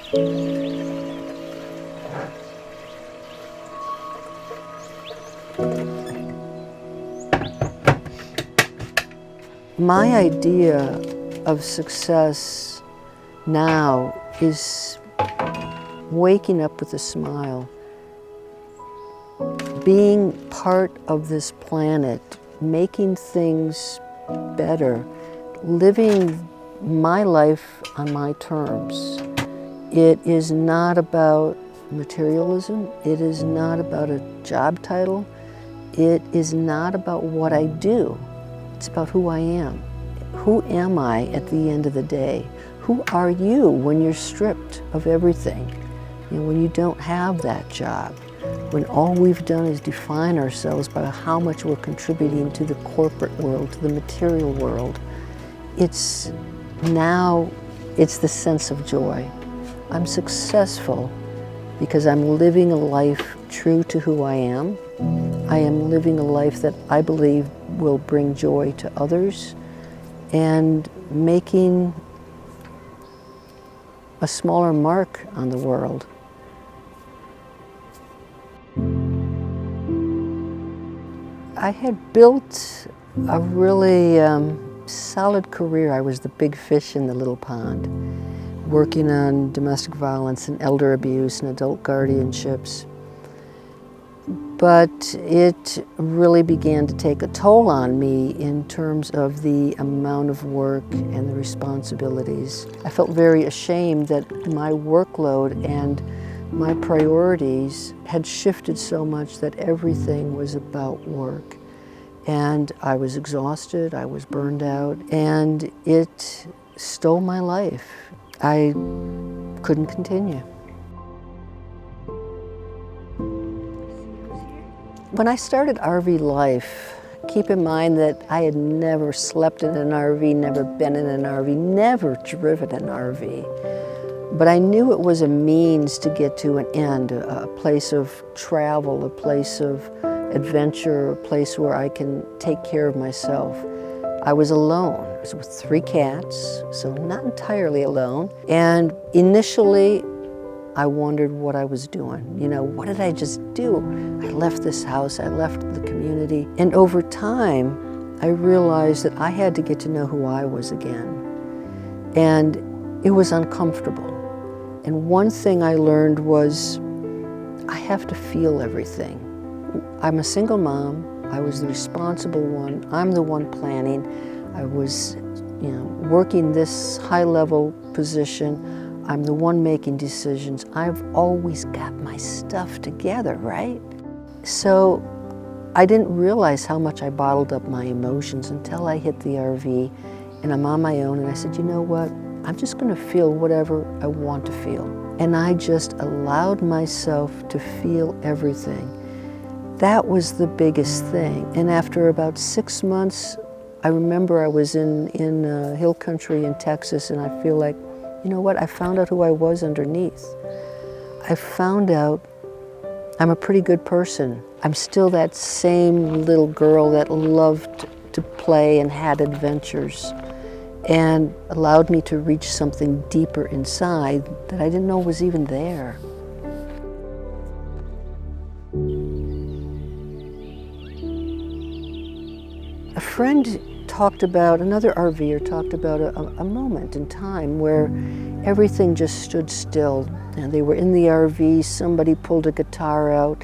My idea of success now is waking up with a smile, being part of this planet, making things better, living my life on my terms. It is not about materialism. It is not about a job title. It is not about what I do. It's about who I am. Who am I at the end of the day? Who are you when you're stripped of everything? You know, when you don't have that job, when all we've done is define ourselves by how much we're contributing to the corporate world, to the material world. It's the sense of joy. I'm successful because I'm living a life true to who I am. I am living a life that I believe will bring joy to others and making a smaller mark on the world. I had built a really solid career. I was the big fish in the little pond, working on domestic violence and elder abuse and adult guardianships. But it really began to take a toll on me in terms of the amount of work and the responsibilities. I felt very ashamed that my workload and my priorities had shifted so much that everything was about work. And I was exhausted, I was burned out, and it stole my life. I couldn't continue. When I started RV life, keep in mind that I had never slept in an RV, never been in an RV, never driven an RV. But I knew it was a means to get to an end, a place of travel, a place of adventure, a place where I can take care of myself. I was alone. I was with 3 cats, so not entirely alone. And initially, I wondered what I was doing. You know, what did I just do? I left this house, I left the community. And over time, I realized that I had to get to know who I was again. And it was uncomfortable. And one thing I learned was I have to feel everything. I'm a single mom. I was the responsible one. I'm the one planning. I was, working this high-level position. I'm the one making decisions. I've always got my stuff together, right? So I didn't realize how much I bottled up my emotions until I hit the RV and I'm on my own and I said, you know what? I'm just gonna feel whatever I want to feel. And I just allowed myself to feel everything. That was the biggest thing. And after about 6 months, I remember I was in hill country in Texas and I feel like, you know what, I found out who I was underneath. I found out I'm a pretty good person. I'm still that same little girl that loved to play and had adventures and allowed me to reach something deeper inside that I didn't know was even there. A friend talked about, another RVer talked about a moment in time where everything just stood still. And they were in the RV, somebody pulled a guitar out,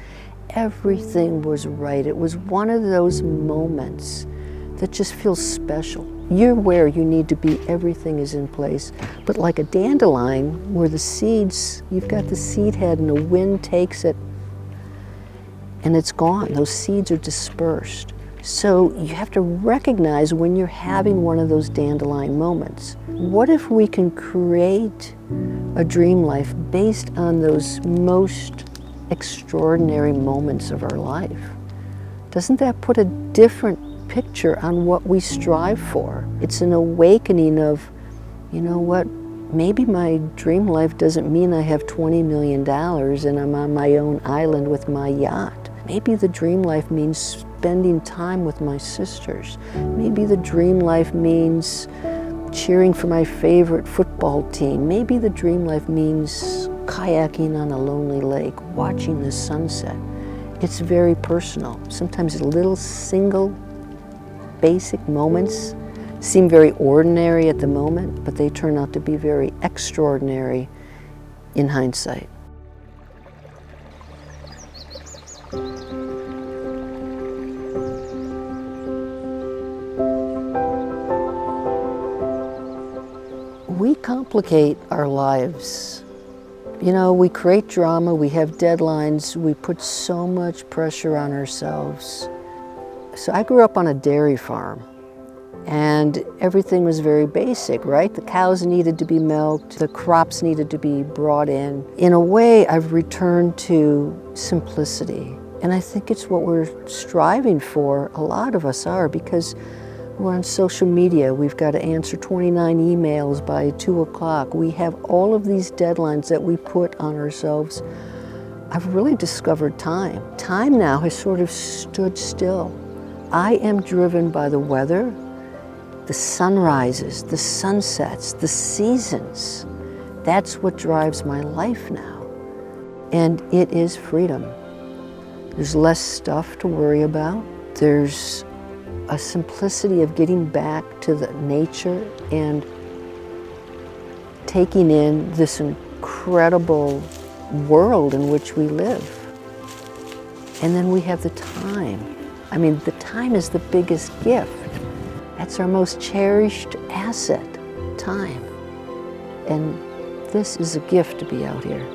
everything was right. It was one of those moments that just feels special. You're where you need to be, everything is in place. But like a dandelion, where the seeds, you've got the seed head and the wind takes it and it's gone. Those seeds are dispersed. So you have to recognize when you're having one of those dandelion moments. What if we can create a dream life based on those most extraordinary moments of our life? Doesn't that put a different picture on what we strive for? It's an awakening of, you know what, maybe my dream life doesn't mean I have $20 million and I'm on my own island with my yacht. Maybe the dream life means spending time with my sisters. Maybe the dream life means cheering for my favorite football team. Maybe the dream life means kayaking on a lonely lake, watching the sunset. It's very personal. Sometimes little single basic moments seem very ordinary at the moment, but they turn out to be very extraordinary in hindsight. We complicate our lives. You know, we create drama, we have deadlines, we put so much pressure on ourselves. So I grew up on a dairy farm, and everything was very basic, right? The cows needed to be milked, the crops needed to be brought in. In a way, I've returned to simplicity, and I think it's what we're striving for. A lot of us are, because we're on social media. We've got to answer 29 emails by 2 o'clock. We have all of these deadlines that we put on ourselves. I've really discovered time. Time now has sort of stood still. I am driven by the weather, the sunrises, the sunsets, the seasons. That's what drives my life now. And it is freedom. There's less stuff to worry about. There's a simplicity of getting back to the nature and taking in this incredible world in which we live. And then we have the time. I mean, the time is the biggest gift. That's our most cherished asset, time. And this is a gift to be out here.